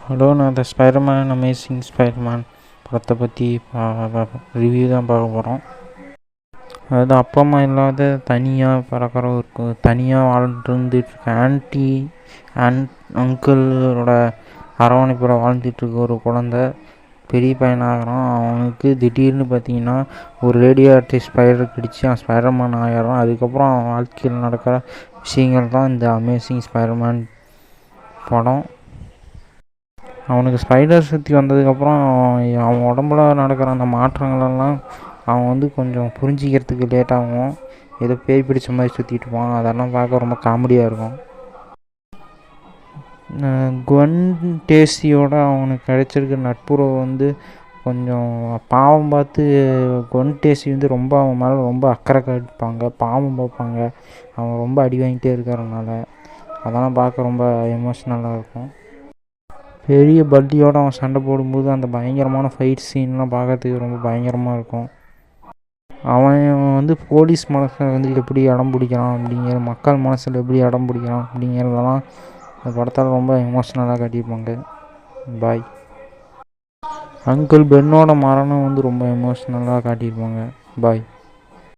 Hello, நான் இந்த Spiderman amazing Spiderman படத்தை பற்றி ரிவ்யூ தான் பார்க்க போகிறோம். அதாவது அப்பா அம்மா இல்லாத தனியாக பிறக்கிற ஒரு தனியாக வாழ்ந்துருந்துட்டு அங்கிளோட அரவணைப்பில் வாழ்ந்துட்டுருக்க ஒரு குழந்தை பெரிய பையனாகிறான். அவனுக்கு திடீர்னு பார்த்தீங்கன்னா ஒரு ரேடியோ ஆக்டிவ் ஸ்பைடர் கிடச்சி அவன் ஸ்பைடர்மேன் ஆகிறான். அதுக்கப்புறம் அவன் வாழ்க்கையில் நடக்கிற விஷயங்கள் தான் இந்த அமேசிங் ஸ்பைடர்மேன் படம். அவனுக்கு ஸ்பைடர் சக்தி வந்ததுக்கப்புறம் அவன் உடம்புல நடக்கிற அந்த மாற்றங்களெல்லாம் அவன் கொஞ்சம் புரிஞ்சிக்கிறதுக்கு லேட்டாகும். ஏதோ பேய் பிடிச்ச மாதிரி சுற்றிட்டு இருப்பான். அதெல்லாம் பார்க்க ரொம்ப காமெடியாக இருக்கும். குவென் ஸ்டேசியோட அவனுக்கு கிடைச்சிருக்க நட்புறவு கொஞ்சம் பாவம் பார்த்து குவென் ஸ்டேசி ரொம்ப அவன் மேலே ரொம்ப அக்கறை காட்டிப்பாங்க, பாவம் பார்ப்பாங்க. அவன் ரொம்ப அடி வாங்கிட்டே இருக்கிறதுனால அதெல்லாம் பார்க்க ரொம்ப எமோஷ்னலாக இருக்கும். பெரிய பல்டியோடு அவன் சண்டை போடும்போது அந்த பயங்கரமான ஃபைட் சீன்லாம் பார்க்கறதுக்கு ரொம்ப பயங்கரமாக இருக்கும். அவன் போலீஸ் மனசில் எப்படி இடம் பிடிக்கிறான் அப்படிங்கிற, மக்கள் மனசில் எப்படி இடம் பிடிக்கிறான் அப்படிங்கிறதெல்லாம் அந்த படத்தால் ரொம்ப எமோஷ்னலாக காட்டியிருப்பாங்க. பாய். அங்கிள் பென்னோட மரணம் ரொம்ப எமோஷ்னலாக காட்டியிருப்பாங்க. பாய்.